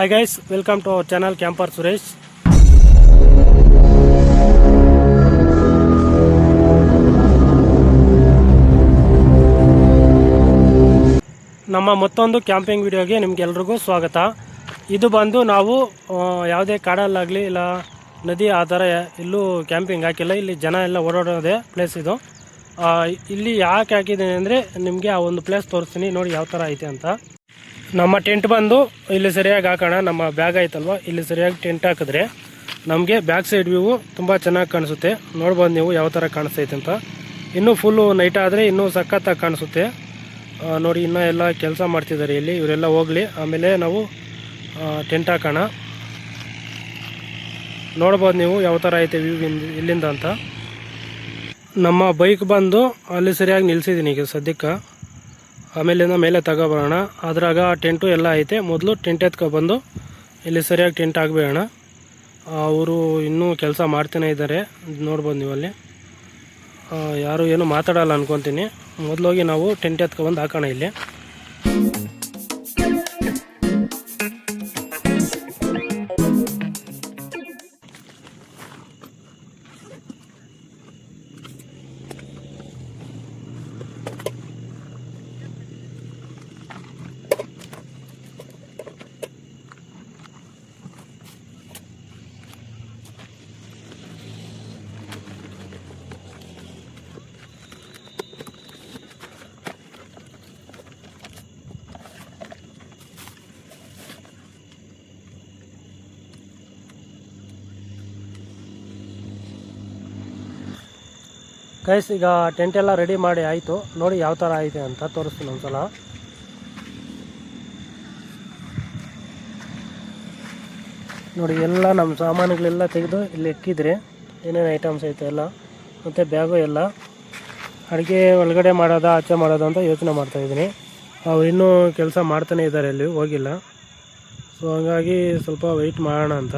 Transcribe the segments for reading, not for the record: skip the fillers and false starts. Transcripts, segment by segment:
Hi guys, welcome to our channel camper Suresh. ನಮ್ಮ ಮತ್ತೊಂದು camping ವಿಡಿಯೋಗೆ ನಿಮ್ಗೆಲ್ರಿಗೂ ಸ್ವಾಗತ. ಇದು ಬಂದು ನಾವು ಯಾವುದೇ ಕಾಡಲ್ಲಾಗಲಿ ಇಲ್ಲ ನದಿ ಆ ಥರ ಎಲ್ಲೂ ಕ್ಯಾಂಪಿಂಗ್ ಹಾಕಿಲ್ಲ. ಇಲ್ಲಿ ಜನ ಎಲ್ಲ ಓಡಾಡೋದೇ ಪ್ಲೇಸ್ ಇದು. ಇಲ್ಲಿ ಯಾಕೆ ಹಾಕಿದ್ದೀನಿ ಅಂದರೆ ನಿಮಗೆ ಆ ಒಂದು ಪ್ಲೇಸ್ ತೋರಿಸ್ತೀನಿ, ನೋಡಿ ಯಾವ ಥರ ಐತೆ ಅಂತ. ನಮ್ಮ ಟೆಂಟ್ ಬಂದು ಇಲ್ಲಿ ಸರಿಯಾಗಿ ಹಾಕೋಣ. ನಮ್ಮ ಬ್ಯಾಗ್ ಐತಲ್ವ, ಇಲ್ಲಿ ಸರಿಯಾಗಿ ಟೆಂಟ್ ಹಾಕಿದ್ರೆ ನಮಗೆ ಬ್ಯಾಕ್ ಸೈಡ್ ವ್ಯೂ ತುಂಬ ಚೆನ್ನಾಗಿ ಕಾಣಿಸುತ್ತೆ. ನೋಡ್ಬೋದು ನೀವು ಯಾವ ಥರ ಕಾಣಿಸ್ತೈತೆ ಅಂತ. ಇನ್ನೂ ಫುಲ್ಲು ನೈಟ್ ಆದರೆ ಇನ್ನೂ ಸಖತ್ತಾಗಿ ಕಾಣಿಸುತ್ತೆ. ನೋಡಿ ಇನ್ನೂ ಎಲ್ಲ ಕೆಲಸ ಮಾಡ್ತಿದ್ದಾರೆ ಇಲ್ಲಿ. ಇವರೆಲ್ಲ ಹೋಗಲಿ, ಆಮೇಲೆ ನಾವು ಟೆಂಟ್ ಹಾಕೋಣ. ನೋಡ್ಬೋದು ನೀವು ಯಾವ ಥರ ಐತೆ ವ್ಯೂ ಇಲ್ಲಿಂದ ಅಂತ. ನಮ್ಮ ಬೈಕ್ ಬಂದು ಅಲ್ಲಿ ಸರಿಯಾಗಿ ನಿಲ್ಸಿದ್ದೀನಿ ಈಗ ಸದ್ಯಕ್ಕೆ. ಆಮೇಲಿಂದ ಮೇಲೆ ತಗೊಬರೋಣ. ಅದ್ರಾಗ ಟೆಂಟು ಎಲ್ಲ ಐತೆ. ಮೊದಲು ಟೆಂಟ್ ಎತ್ಕೊಬಂದು ಇಲ್ಲಿ ಸರಿಯಾಗಿ ಟೆಂಟ್ ಹಾಕ್ಬೇಡ. ಅವರು ಇನ್ನೂ ಕೆಲಸ ಮಾಡ್ತಾನೆ ಇದ್ದಾರೆ, ನೋಡ್ಬೋದು ನೀವು ಅಲ್ಲಿ. ಯಾರು ಏನು ಮಾತಾಡಲ್ಲ ಅನ್ಕೊತೀನಿ. ಮೊದಲೋಗಿ ನಾವು ಟೆಂಟ್ ಎತ್ಕೊಬಂದು ಹಾಕೋಣ ಇಲ್ಲಿ. ಗೈಸ್, ಈಗ ಟೆಂಟ್ ಎಲ್ಲ ರೆಡಿ ಮಾಡಿ ಆಯಿತು. ನೋಡಿ ಯಾವ ಥರ ಐತೆ ಅಂತ ತೋರಿಸ್ತೀನಿ ಒಂದ್ಸಲ. ನೋಡಿ ಎಲ್ಲ ನಮ್ಮ ಸಾಮಾನುಗಳೆಲ್ಲ ತೆಗೆದು ಇಲ್ಲಿ ಇಕ್ಕಿದ್ರೆ ಏನೇನು ಐಟಮ್ಸ್ ಐತೆ ಎಲ್ಲ, ಮತ್ತು ಬ್ಯಾಗು ಎಲ್ಲ. ಅಡುಗೆ ಒಳಗಡೆ ಮಾಡೋದಾ ಆಚೆ ಮಾಡೋದಾ ಅಂತ ಯೋಚನೆ ಮಾಡ್ತಾಯಿದ್ದೀನಿ. ಅವ್ರು ಇನ್ನೂ ಕೆಲಸ ಮಾಡ್ತಾನೆ ಇದ್ದಾರೆ, ಅಲ್ಲಿ ಹೋಗಿಲ್ಲ. ಸೊ ಹಾಗಾಗಿ ಸ್ವಲ್ಪ ವೆಯ್ಟ್ ಮಾಡೋಣ ಅಂತ.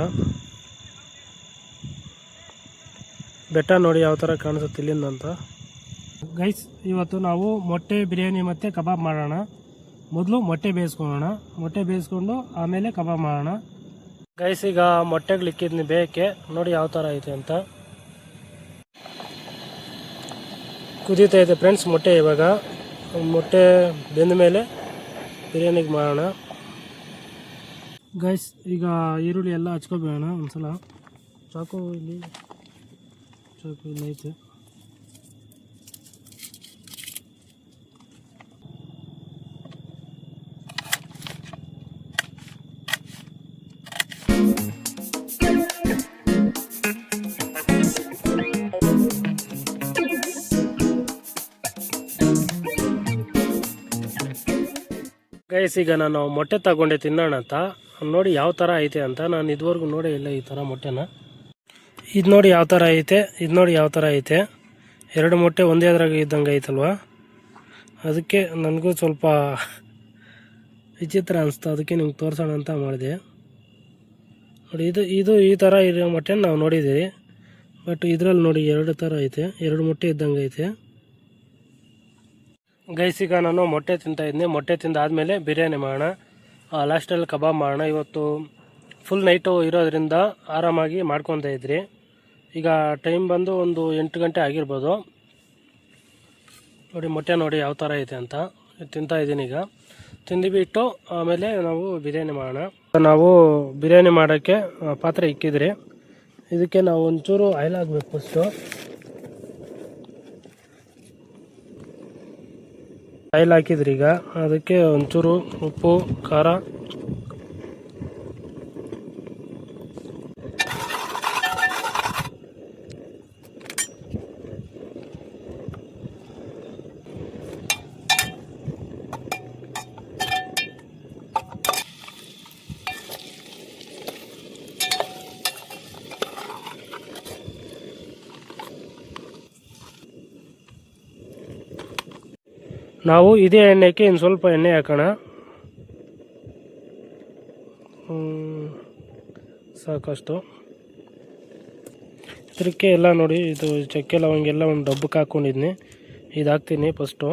ಬೆಟ್ಟ ನೋಡಿ ಯಾವ ಥರ ಕಾಣಿಸುತ್ತೆ ಇಲ್ಲಿಂದ ಅಂತ. ಗೈಸ್, ಇವತ್ತು ನಾವು ಮೊಟ್ಟೆ ಬಿರಿಯಾನಿ ಮತ್ತು ಕಬಾಬ್ ಮಾಡೋಣ. ಮೊದಲು ಮೊಟ್ಟೆ ಬೇಯಿಸ್ಕೊಳ್ಳೋಣ. ಮೊಟ್ಟೆ ಬೇಯಿಸ್ಕೊಂಡು ಆಮೇಲೆ ಕಬಾಬ್ ಮಾಡೋಣ. ಗೈಸ್, ಈಗ ಮೊಟ್ಟೆಗಳಿಕ್ಕಿದ್ನಿ ಬೇಯಕ್ಕೆ. ನೋಡಿ ಯಾವ ಥರ ಐತೆ ಅಂತ. ಕುದೀತಾ ಇದೆ ಫ್ರೆಂಡ್ಸ್ ಮೊಟ್ಟೆ. ಇವಾಗ ಮೊಟ್ಟೆ ಬೆಂದ ಮೇಲೆ ಬಿರಿಯಾನಿಗೆ ಮಾಡೋಣ. ಗೈಸ್, ಈಗ ಈರುಳ್ಳಿ ಎಲ್ಲ ಹಚ್ಕೊಬೇಡ ಒಂದ್ಸಲ. ಚಾಕು ಇಲ್ಲಿ ಐತೆ. ಗೈಸ್, ಈಗ ನಾನು ಮೊಟ್ಟೆ ತಗೊಂಡೆ ತಿನ್ನೋಣ ಅಂತ. ನೋಡಿ ಯಾವ ಥರ ಐತೆ ಅಂತ. ನಾನು ಇದುವರೆಗೂ ನೋಡೇ ಇಲ್ಲ ಈ ಥರ ಮೊಟ್ಟೆನ. ಇದು ನೋಡಿ ಯಾವ ಥರ ಐತೆ, ಇದು ನೋಡಿ ಯಾವ ಥರ ಐತೆ. ಎರಡು ಮೊಟ್ಟೆ ಒಂದೇ ಅದ್ರಾಗ ಇದ್ದಂಗೆ ಐತಲ್ವ. ಅದಕ್ಕೆ ನನಗೂ ಸ್ವಲ್ಪ ವಿಚಿತ್ರ ಅನಿಸ್ತು. ಅದಕ್ಕೆ ನಿಮ್ಗೆ ತೋರಿಸೋಣ ಅಂತ ಮಾಡಿದೆ. ನೋಡಿ ಇದು ಈ ಥರ ಇರೋ ಮೊಟ್ಟೆನ ನಾವು ನೋಡಿದ್ದೀವಿ. ಬಟ್ ಇದರಲ್ಲಿ ನೋಡಿ ಎರಡು ಥರ ಐತೆ, ಎರಡು ಮೊಟ್ಟೆ ಇದ್ದಂಗೆ ಐತೆ. ಗೈಸ್, ಈಗ ನಾನು ಮೊಟ್ಟೆ ತಿಂತಾಯಿದ್ನಿ. ಮೊಟ್ಟೆ ತಿಂದಾದಮೇಲೆ ಬಿರಿಯಾನಿ ಮಾಡೋಣ. ಲಾಸ್ಟಲ್ಲಿ ಕಬಾಬ್ ಮಾಡೋಣ. ಇವತ್ತು ಫುಲ್ ನೈಟು ಇರೋದ್ರಿಂದ ಆರಾಮಾಗಿ ಮಾಡ್ಕೊತಾ ಇದ್ರಿ. ಈಗ ಟೈಮ್ ಬಂದು ಒಂದು 8 ಗಂಟೆ ಆಗಿರ್ಬೋದು. ನೋಡಿ ಮೊಟ್ಟೆ ನೋಡಿ ಯಾವ ಥರ ಐತೆ ಅಂತ. ತಿಂತಾಯಿದ್ದೀನಿ ಈಗ. ತಿಂದುಬಿಟ್ಟು ಆಮೇಲೆ ನಾವು ಬಿರಿಯಾನಿ ಮಾಡೋಣ. ನಾವು ಬಿರಿಯಾನಿ ಮಾಡೋಕ್ಕೆ ಪಾತ್ರೆ ಇಕ್ಕಿದ್ರಿ. ಇದಕ್ಕೆ ನಾವು ಒಂಚೂರು ಆಯಿಲ್ ಹಾಕ್ಬೇಕು ಫಸ್ಟು. ಆಯಿಲ್ ಹಾಕಿದ್ರಿ. ಈಗ ಅದಕ್ಕೆ ಒಂಚೂರು ಉಪ್ಪು, ಖಾರ, ನಾವು ಇದೇ ಎಣ್ಣೆಗೆ ಇನ್ನು ಸ್ವಲ್ಪ ಎಣ್ಣೆ ಹಾಕೋಣ. ಸಾಕಷ್ಟು. ಇದಕ್ಕೆ ಎಲ್ಲ ನೋಡಿ, ಇದು ಚಕ್ಕೆ ಲವಂಗೆಲ್ಲ ಒಂದು ಡಬ್ಬಕ್ಕೆ ಹಾಕ್ಕೊಂಡಿದ್ನಿ. ಇದು ಹಾಕ್ತೀನಿ ಫಸ್ಟು.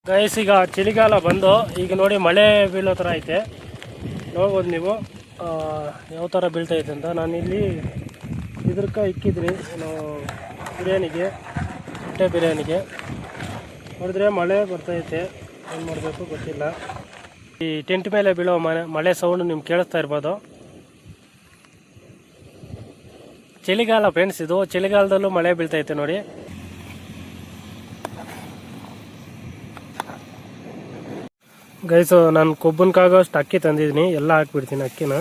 ಗೈಸ್ ಈಗ ಚಳಿಗಾಲ ಬಂದು ಈಗ ನೋಡಿ ಮಳೆ ಬೀಳೋ ಥರ ಐತೆ, ನೋಡ್ಬೋದು ನೀವು ಯಾವ ಥರ ಬೀಳ್ತೈತೆ ಅಂತ. ನಾನಿಲ್ಲಿ ಇದ್ರಕ್ಕೆ ಇಕ್ಕಿದ್ದೀನಿ ಬಿರಿಯಾನಿಗೆ, ಮೊಟ್ಟೆ ಬಿರಿಯಾನಿಗೆ. ನೋಡಿದ್ರೆ ಮಳೆ ಬರ್ತೈತೆ, ಏನು ಮಾಡಬೇಕು ಗೊತ್ತಿಲ್ಲ. ಈ ಟೆಂಟ್ ಮೇಲೆ ಬೀಳೋ ಮಳೆ ಸೌಂಡ್ ನಿಮ್ಗೆ ಕೇಳಿಸ್ತಾ ಇರ್ಬೋದು. ಚಳಿಗಾಲ ಫ್ರೆಂಡ್ಸ್, ಇದು ಚಳಿಗಾಲದಲ್ಲೂ ಮಳೆ ಬೀಳ್ತೈತೆ ನೋಡಿ. ಗೈಸು ನಾನು ಕೊಬ್ಬನ್ಕಾಗೋಷ್ಟು ಅಕ್ಕಿ ತಂದಿದ್ದೀನಿ, ಎಲ್ಲ ಹಾಕ್ಬಿಡ್ತೀನಿ ಅಕ್ಕಿನ.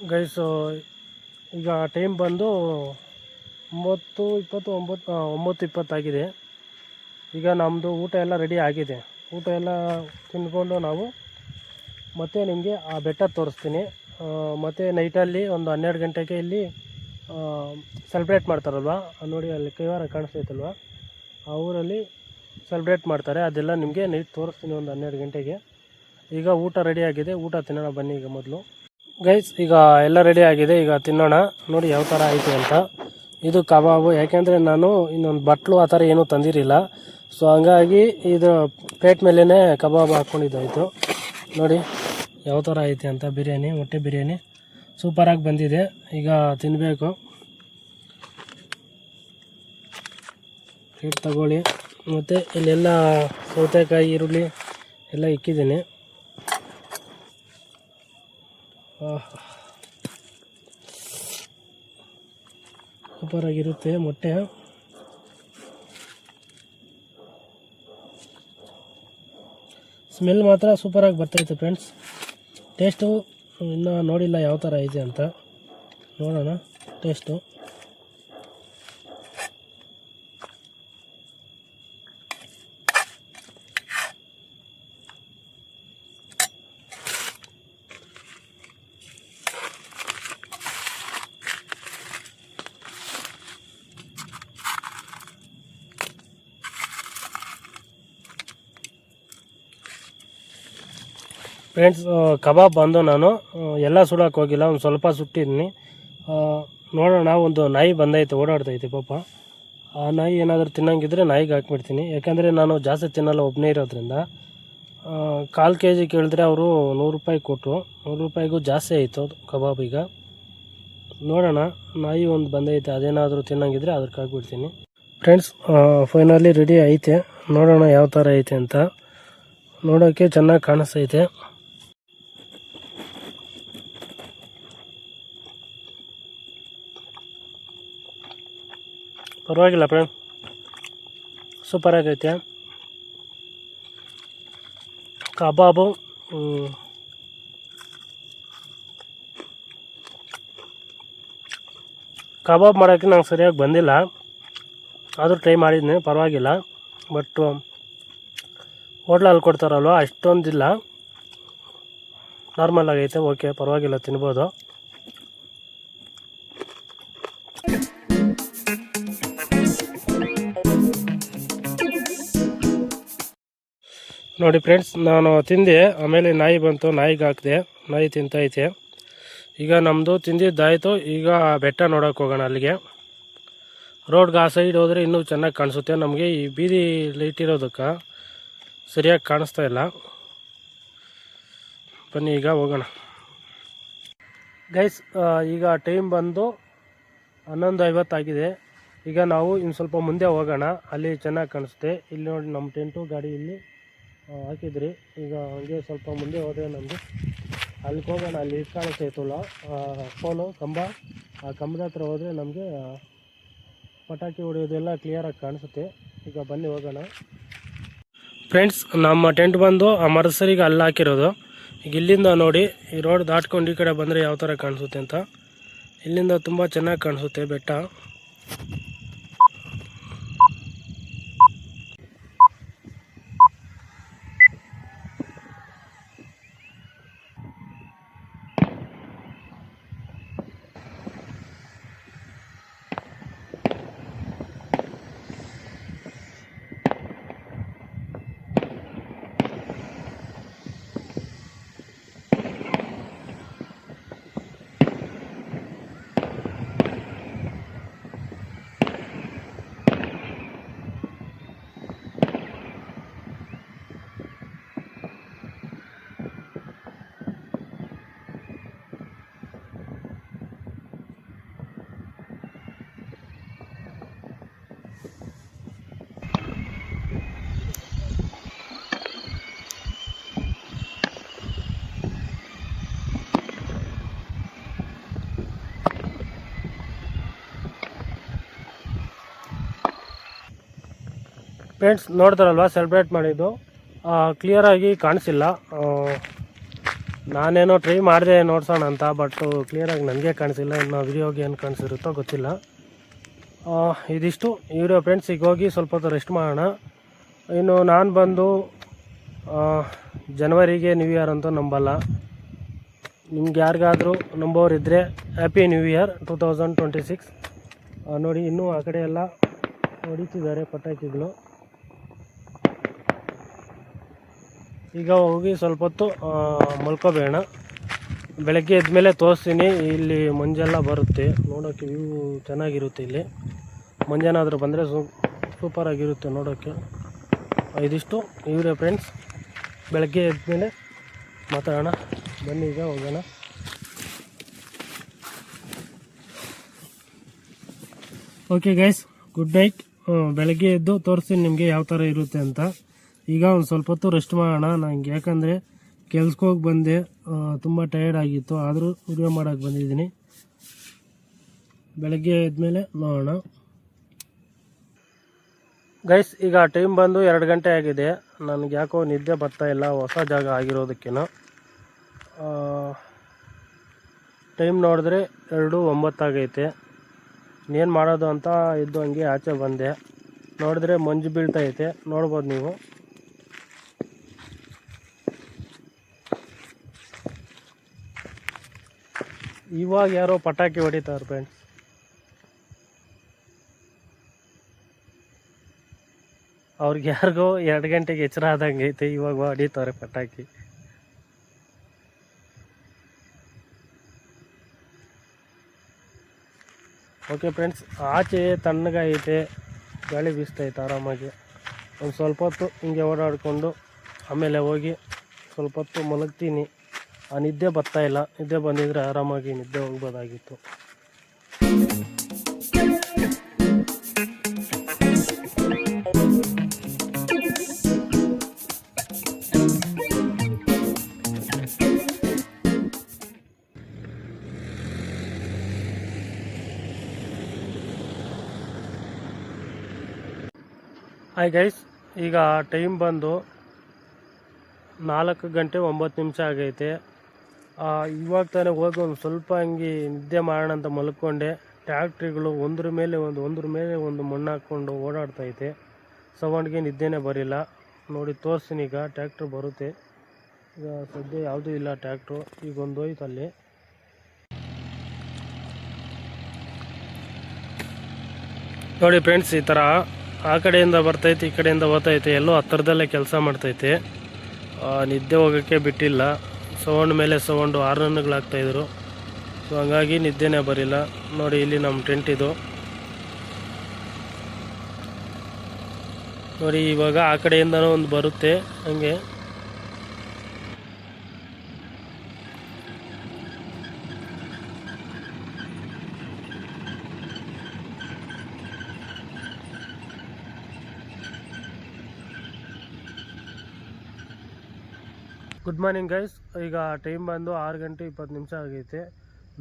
ಗೈಸು ಈಗ ಟೈಮ್ ಬಂದು 9:20 ಆಗಿದೆ. ಈಗ ನಮ್ಮದು ಊಟ ಎಲ್ಲ ರೆಡಿ ಆಗಿದೆ. ಊಟ ಎಲ್ಲ ತಿಂದ್ಕೊಂಡು ನಾವು ಮತ್ತೆ ನಿಮಗೆ ಆ ಬೆಟ್ಟ ತೋರಿಸ್ತೀನಿ. ಮತ್ತು ನೈಟಲ್ಲಿ ಒಂದು 12 ಗಂಟೆಗೆ ಇಲ್ಲಿ ಸೆಲೆಬ್ರೇಟ್ ಮಾಡ್ತಾರಲ್ವ, ನೋಡಿ ಅಲ್ಲಿ ಕೈವಾರ ಕಾಣಿಸ್ತೈತಲ್ವ, ಆ ಊರಲ್ಲಿ ಸೆಲೆಬ್ರೇಟ್ ಮಾಡ್ತಾರೆ. ಅದೆಲ್ಲ ನಿಮಗೆ ನೈಟ್ ತೋರಿಸ್ತೀನಿ ಒಂದು 12 ಗಂಟೆಗೆ. ಈಗ ಊಟ ರೆಡಿ ಆಗಿದೆ, ಊಟ ತಿನ್ನೋಣ ಬನ್ನಿ. ಈಗ ಮೊದಲು ಗೈಸ್ ಈಗ ಎಲ್ಲ ರೆಡಿ ಆಗಿದೆ, ಈಗ ತಿನ್ನೋಣ. ನೋಡಿ ಯಾವ ಥರ ಐತೆ ಅಂತ. ಇದು ಕಬಾಬು, ಯಾಕೆಂದರೆ ನಾನು ಇನ್ನೊಂದು ಬಟ್ಲು ಆ ಥರ ಏನೂ ತಂದಿರಲಿಲ್ಲ. ಸೊ ಹಂಗಾಗಿ ಇದು ಪ್ಲೇಟ್ ಮೇಲೇ ಕಬಾಬ್ ಹಾಕ್ಕೊಂಡಿದ್ದಾಯಿತು. ನೋಡಿ ಯಾವ ಥರ ಐತೆ ಅಂತ. ಬಿರಿಯಾನಿ, ಮೊಟ್ಟೆ ಬಿರಿಯಾನಿ ಸೂಪರಾಗಿ ಬಂದಿದೆ. ಈಗ ತಿನ್ನಬೇಕು. ಪ್ಲೇಟ್ ತಗೊಳ್ಳಿ. ಮತ್ತು ಇಲ್ಲೆಲ್ಲ ಸೌತೆಕಾಯಿ, ಈರುಳ್ಳಿ ಎಲ್ಲ ಇಕ್ಕಿದ್ದೀನಿ. ಸೂಪರಾಗಿರುತ್ತೆ ಮೊಟ್ಟೆ. ಸ್ಮೆಲ್ ಮಾತ್ರ ಸೂಪರಾಗಿ ಬರ್ತೈತೆ ಫ್ರೆಂಡ್ಸ್. ಟೇಸ್ಟು ಇನ್ನೂ ನೋಡಿಲ್ಲ ಯಾವ ಥರ ಇದೆ ಅಂತ, ನೋಡೋಣ ಟೇಸ್ಟು. ಫ್ರೆಂಡ್ಸ್ ಕಬಾಬ್ ಬಂದು ನಾನು ಎಲ್ಲ ಸುಡೋಕೆ ಹೋಗಿಲ್ಲ, ಒಂದು ಸ್ವಲ್ಪ ಸುಟ್ಟಿದ್ದೀನಿ. ನೋಡೋಣ, ಒಂದು ನಾಯಿ ಬಂದೈತೆ, ಓಡಾಡ್ತೈತೆ ಪಾಪ. ಆ ನಾಯಿ ಏನಾದರೂ ತಿನ್ನಂಗಿದ್ರೆ ನಾಯಿಗೆ ಹಾಕ್ಬಿಡ್ತೀನಿ. ಯಾಕೆಂದರೆ ನಾನು ಜಾಸ್ತಿ ತಿನ್ನಲ್ಲ, ಒಬ್ಬನೇ ಇರೋದ್ರಿಂದ. 1/4 kg ಕೇಳಿದ್ರೆ ಅವರು 100 ರೂಪಾಯಿ ಕೊಟ್ಟರು. 100 ರೂಪಾಯಿಗೂ ಜಾಸ್ತಿ ಆಯಿತು ಕಬಾಬ್. ಈಗ ನೋಡೋಣ, ನಾಯಿ ಒಂದು ಬಂದೈತೆ, ಅದೇನಾದರೂ ತಿನ್ನಂಗಿದ್ರೆ ಅದಕ್ಕೆ ಹಾಕ್ಬಿಡ್ತೀನಿ. ಫ್ರೆಂಡ್ಸ್ ಫೈನಲಿ ರೆಡಿ ಐತೆ. ನೋಡೋಣ ಯಾವ ಥರ ಐತೆ ಅಂತ. ನೋಡೋಕ್ಕೆ ಚೆನ್ನಾಗಿ ಕಾಣಿಸ್ತೈತೆ. ಪರವಾಗಿಲ್ಲ ಫ್ರೆಂಡ್, ಸೂಪರಾಗೈತೆ ಕಬಾಬು. ಕಬಾಬ್ ಮಾಡೋಕ್ಕೆ ನಂಗೆ ಸರಿಯಾಗಿ ಬಂದಿಲ್ಲ, ಆದರೂ ಟ್ರೈ ಮಾಡಿದ್ದೀನಿ, ಪರವಾಗಿಲ್ಲ. ಬಟ್ ಹೋಟ್ಲಲ್ಲಿ ಕೊಡ್ತಾರಲ್ವ ಅಷ್ಟೊಂದಿಲ್ಲ, ನಾರ್ಮಲ್ ಆಗೈತೆ. ಓಕೆ, ಪರವಾಗಿಲ್ಲ, ತಿನ್ಬೋದು. ನೋಡಿ ಫ್ರೆಂಡ್ಸ್, ನಾನು ತಿಂದೆ, ಆಮೇಲೆ ನಾಯಿ ಬಂತು, ನಾಯಿಗೆ ಹಾಕಿದೆ, ನಾಯಿ ತಿಂತೈತೆ. ಈಗ ನಮ್ಮದು ತಿಂದಿದ್ದಾಯಿತು. ಈಗ ಬೆಟ್ಟ ನೋಡೋಕೆ ಹೋಗೋಣ. ಅಲ್ಲಿಗೆ ರೋಡ್ಗೆ ಆ ಸೈಡ್ ಹೋದರೆ ಇನ್ನೂ ಚೆನ್ನಾಗಿ ಕಾಣಿಸುತ್ತೆ. ನಮಗೆ ಈ ಬೀದಿ ಲೈಟ್ ಇರೋದಕ್ಕೆ ಸರಿಯಾಗಿ ಕಾಣಿಸ್ತಾ ಇಲ್ಲ. ಬನ್ನಿ ಈಗ ಹೋಗೋಣ ಗೈಸ್. ಈಗ ಟೈಮ್ ಬಂದು 11:50 ಆಗಿದೆ. ಈಗ ನಾವು ಇನ್ನು ಸ್ವಲ್ಪ ಮುಂದೆ ಹೋಗೋಣ, ಅಲ್ಲಿ ಚೆನ್ನಾಗಿ ಕಾಣಿಸುತ್ತೆ. ಇಲ್ಲಿ ನೋಡಿ ನಮ್ಮ ಟೆಂಟು ಗಾಡಿ ಇಲ್ಲಿ ಹಾಕಿದ್ರಿ. ಈಗ ಹಂಗೆ ಸ್ವಲ್ಪ ಮುಂದೆ ಹೋದರೆ ನಮಗೆ ಅಲ್ಲಿಗೆ ಹೋಗೋಣ. ಅಲ್ಲಿ ಕಾಣಿಸ್ತೈತಲ್ಲ ಫೋನು ಕಂಬ, ಆ ಕಂಬದ ಹತ್ರ ಹೋದರೆ ನಮಗೆ ಪಟಾಕಿ ಹೊಡೆಯೋದೆಲ್ಲ ಕ್ಲಿಯರಾಗಿ ಕಾಣಿಸುತ್ತೆ. ಈಗ ಬನ್ನಿ ಹೋಗೋಣ ಫ್ರೆಂಡ್ಸ್. ನಮ್ಮ ಟೆಂಟ್ ಬಂದು ಆ ಮರಸರಿಗೆ ಅಲ್ಲಿ ಹಾಕಿರೋದು. ಈಗ ಇಲ್ಲಿಂದ ನೋಡಿ, ಈ ರೋಡ್ ದಾಟ್ಕೊಂಡು ಈ ಕಡೆ ಬಂದರೆ ಯಾವ ಥರ ಕಾಣಿಸುತ್ತೆ ಅಂತ. ಇಲ್ಲಿಂದ ತುಂಬ ಚೆನ್ನಾಗಿ ಕಾಣಿಸುತ್ತೆ ಬೆಟ್ಟ. ಫ್ರೆಂಡ್ಸ್ ನೋಡ್ತಾರಲ್ವ, ಸೆಲೆಬ್ರೇಟ್ ಮಾಡಿದ್ದು ಕ್ಲಿಯರಾಗಿ ಕಾಣಿಸಿಲ್ಲ. ನಾನೇನೋ ಟ್ರೈ ಮಾಡಿದೆ ನೋಡ್ಸೋಣ ಅಂತ, ಬಟ್ ಕ್ಲಿಯರಾಗಿ ನನಗೆ ಕಾಣಿಸಿಲ್ಲ. ಇನ್ನು ವಿಡಿಯೋಗೆ ಏನು ಕಾಣಿಸಿರುತ್ತೋ ಗೊತ್ತಿಲ್ಲ. ಇದಿಷ್ಟು ಈ ವಿಡಿಯೋ ಫ್ರೆಂಡ್ಸ್. ಈಗ ಹೋಗಿ ಸ್ವಲ್ಪ ಹೊತ್ತು ರೆಸ್ಟ್ ಮಾಡೋಣ. ಇನ್ನು ನಾನು ಬಂದು ಜನವರಿಗೆ ನ್ಯೂ ಇಯರ್ ಅಂತೂ ನಂಬಲ್ಲ. ನಿಮ್ಗೆ ಯಾರಿಗಾದರೂ ನಂಬೋರಿದ್ದರೆ ಹ್ಯಾಪಿ ನ್ಯೂ ಇಯರ್ 2026. ನೋಡಿ ಇನ್ನೂ ಆ ಕಡೆ ಎಲ್ಲ ಹೊಡಿತಿದ್ದಾರೆ ಪಟಾಕಿಗಳು. ಈಗ ಹೋಗಿ ಸ್ವಲ್ಪ ಹೊತ್ತು ಮಲ್ಕೋಬೇಡ. ಬೆಳಗ್ಗೆ ಎದ್ಮೇಲೆ ತೋರಿಸ್ತೀನಿ. ಇಲ್ಲಿ ಮಂಜೆಲ್ಲ ಬರುತ್ತೆ, ನೋಡೋಕ್ಕೆ ವ್ಯೂ ಚೆನ್ನಾಗಿರುತ್ತೆ. ಇಲ್ಲಿ ಮಂಜೇನಾದರೂ ಬಂದರೆ ಸೂಪರಾಗಿರುತ್ತೆ ನೋಡೋಕ್ಕೆ. ಇದಿಷ್ಟು ಈ ವಿಡಿಯೋ ಫ್ರೆಂಡ್ಸ್. ಬೆಳಗ್ಗೆ ಎದ್ಮೇಲೆ ಮಾತಾಡೋಣ. ಬನ್ನಿ ಈಗ ಹೋಗೋಣ. Okay guys, good night. ಬೆಳಗ್ಗೆ ಎದ್ದು ತೋರಿಸ್ತೀನಿ ನಿಮಗೆ ಯಾವ ಥರ ಇರುತ್ತೆ ಅಂತ. ಈಗ ಒಂದು ಸ್ವಲ್ಪ ಹೊತ್ತು ರೆಸ್ಟ್ ಮಾಡೋಣ. ನನಗೆ ಯಾಕಂದರೆ ಕೆಲ್ಸಕ್ಕೆ ಹೋಗಿ ಬಂದೆ, ತುಂಬ ಟಯರ್ಡ್ ಆಗಿತ್ತು. ಆದರೂ ವಿಡಿಯೋ ಮಾಡೋಕ್ಕೆ ಬಂದಿದ್ದೀನಿ. ಬೆಳಗ್ಗೆ ಎದ್ಮೇಲೆ ನೋಡೋಣ ಗೈಸ್. ಈಗ ಟೈಮ್ ಬಂದು 2 ಗಂಟೆ ಆಗಿದೆ. ನನಗೆ ಯಾಕೋ ನಿದ್ದೆ ಬರ್ತಾ ಇಲ್ಲ, ಹೊಸ ಜಾಗ ಆಗಿರೋದಕ್ಕೇನೋ. ಟೈಮ್ ನೋಡಿದ್ರೆ 2:09 ಆಗೈತೆ. ಇನ್ನೇನು ಮಾಡೋದು ಅಂತ ಇದ್ದು ಹಂಗೆ ಆಚೆ ಬಂದೆ. ನೋಡಿದ್ರೆ ಮಂಜು ಬೀಳ್ತೈತೆ, ನೋಡ್ಬೋದು ನೀವು. ಇವಾಗ ಯಾರೋ ಪಟಾಕಿ ಹೊಡಿತಾರೆ ಫ್ರೆಂಡ್ಸ್. ಅವ್ರಿಗೆ ಯಾರಿಗೋ 2 ಗಂಟೆಗೆ ಎಚ್ಚರ ಆದಂಗೆ ಐತೆ, ಇವಾಗ ಹೊಡಿತಾರೆ ಪಟಾಕಿ. ಓಕೆ ಫ್ರೆಂಡ್ಸ್, ಆಚೆ ತಣ್ಣಗೈತೆ, ಗಾಳಿ ಬೀಸ್ತೈತೆ ಆರಾಮಾಗಿ. ಒಂದು ಸ್ವಲ್ಪ ಹೊತ್ತು ಹಿಂಗೆ ಓಡಾಡಿಕೊಂಡು ಆಮೇಲೆ ಹೋಗಿ ಸ್ವಲ್ಪ ಹೊತ್ತು ಮಲಗ್ತೀನಿ. ಆ ನಿದ್ದೆ ಬರ್ತಾ ಇಲ್ಲ. ನಿದ್ದೆ ಬಂದಿದ್ರೆ ಆರಾಮಾಗಿ ನಿದ್ದೆ ಹೋಗ್ಬೋದಾಗಿತ್ತು. ಹಾಯ್ ಗೈಸ್, ಈಗ ಟೈಮ್ ಬಂದು 4:09 ಆಗೈತೆ. ಇವಾಗ ತಾನೇ ಹೋಗಿ ಒಂದು ಸ್ವಲ್ಪ ಹಂಗೆ ನಿದ್ದೆ ಮಾಡೋಣ ಅಂತ ಮಲ್ಕೊಂಡೆ. ಟ್ಯಾಕ್ಟ್ರಿಗಳು ಒಂದ್ರ ಮೇಲೆ ಒಂದು ಮಣ್ಣು ಹಾಕ್ಕೊಂಡು ಓಡಾಡ್ತೈತೆ. ಸೌಂಡ್ಗೆ ನಿದ್ದೆನೇ ಬರಿಲ್ಲ. ನೋಡಿ ತೋರಿಸ್ತೀನಿ. ಈಗ ಟ್ಯಾಕ್ಟ್ರ್ ಬರುತ್ತೆ. ಈಗ ಸದ್ಯ ಯಾವುದೂ ಇಲ್ಲ ಟ್ಯಾಕ್ಟ್ರು. ಈಗ ಒಂದು ಹೋಯ್ತು ಅಲ್ಲಿ. ನೋಡಿ ಫ್ರೆಂಡ್ಸ್, ಈ ಥರ ಆ ಕಡೆಯಿಂದ ಬರ್ತೈತೆ, ಈ ಕಡೆಯಿಂದ ಹೋಗ್ತೈತೆ. ಎಲ್ಲೋ ಹತ್ತಿರದಲ್ಲೇ ಕೆಲಸ ಮಾಡ್ತೈತೆ. ನಿದ್ದೆ ಹೋಗೋಕ್ಕೆ ಬಿಟ್ಟಿಲ್ಲ. ಸೌಂಡ್ ಮೇಲೆ ಸೌಂಡು 6 ರನ್ಗಳಾಗ್ತಾಯಿದ್ರು. ಸೊ ಹಂಗಾಗಿ ನಿದ್ದೆನೇ ಬರಿಲ್ಲ. ನೋಡಿ ಇಲ್ಲಿ ನಮ್ಮ ಟೆಂಟ್ ಇದು ನೋಡಿ. ಇವಾಗ ಆ ಕಡೆಯಿಂದನೂ ಒಂದು ಬರುತ್ತೆ ಹಂಗೆ. Good morning guys. ಈಗ ಟೈಮ್ ಬಂದು 6 ಗಂಟೆ 20 ನಿಮಿಷ ಆಗೈತೆ.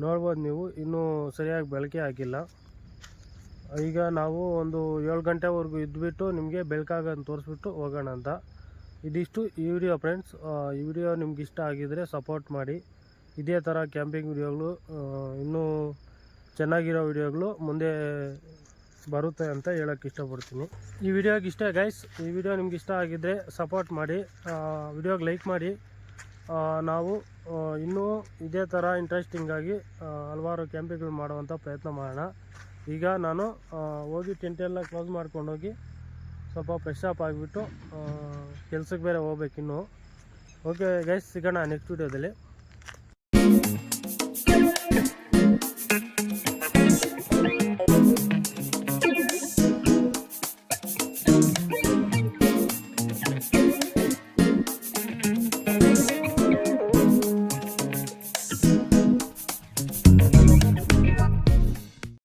ನೋಡ್ಬೋದು ನೀವು, ಇನ್ನೂ ಸರಿಯಾಗಿ ಬೆಳಕೆ ಆಗಿಲ್ಲ. ಈಗ ನಾವು ಒಂದು 7 ಗಂಟೆವರೆಗೂ ಇದ್ಬಿಟ್ಟು ನಿಮಗೆ ಬೆಳಕಾಗಂತ ತೋರಿಸ್ಬಿಟ್ಟು ಹೋಗೋಣ ಅಂತ. ಇದಿಷ್ಟು ಈ ವಿಡಿಯೋ ಫ್ರೆಂಡ್ಸ್. ಈ ವಿಡಿಯೋ ನಿಮ್ಗೆ ಇಷ್ಟ ಆಗಿದರೆ ಸಪೋರ್ಟ್ ಮಾಡಿ. ಇದೇ ಥರ ಕ್ಯಾಂಪಿಂಗ್ ವಿಡಿಯೋಗಳು, ಇನ್ನೂ ಚೆನ್ನಾಗಿರೋ ವಿಡಿಯೋಗಳು ಮುಂದೆ ಬರುತ್ತೆ ಅಂತ ಹೇಳೋಕ್ಕೆ ಇಷ್ಟಪಡ್ತೀನಿ. ಈ ವಿಡಿಯೋಗೆ ಇಷ್ಟ ಗೈಸ್. ಈ ವಿಡಿಯೋ ನಿಮ್ಗೆ ಇಷ್ಟ ಆಗಿದ್ದರೆ ಸಪೋರ್ಟ್ ಮಾಡಿ, ವಿಡಿಯೋಗೆ ಲೈಕ್ ಮಾಡಿ. ನಾವು ಇನ್ನೂ ಇದೇ ಥರ ಇಂಟ್ರೆಸ್ಟಿಂಗಾಗಿ ಹಲವಾರು ಕ್ಯಾಂಪಿಂಗ್ಗಳು ಮಾಡುವಂಥ ಪ್ರಯತ್ನ ಮಾಡೋಣ. ಈಗ ನಾನು ಹೋಗಿ ಟೆಂಟೆಲ್ಲ ಕ್ಲೋಸ್ ಮಾಡ್ಕೊಂಡೋಗಿ ಸ್ವಲ್ಪ ಫ್ರೆಶ್ ಅಪ್ ಆಗಿಬಿಟ್ಟು ಕೆಲ್ಸಕ್ಕೆ ಬೇರೆ ಹೋಗ್ಬೇಕಿನ್ನು. ಓಕೆ ಗೈಸ್, ಸಿಗೋಣ ನೆಕ್ಸ್ಟ್ ವಿಡಿಯೋದಲ್ಲಿ.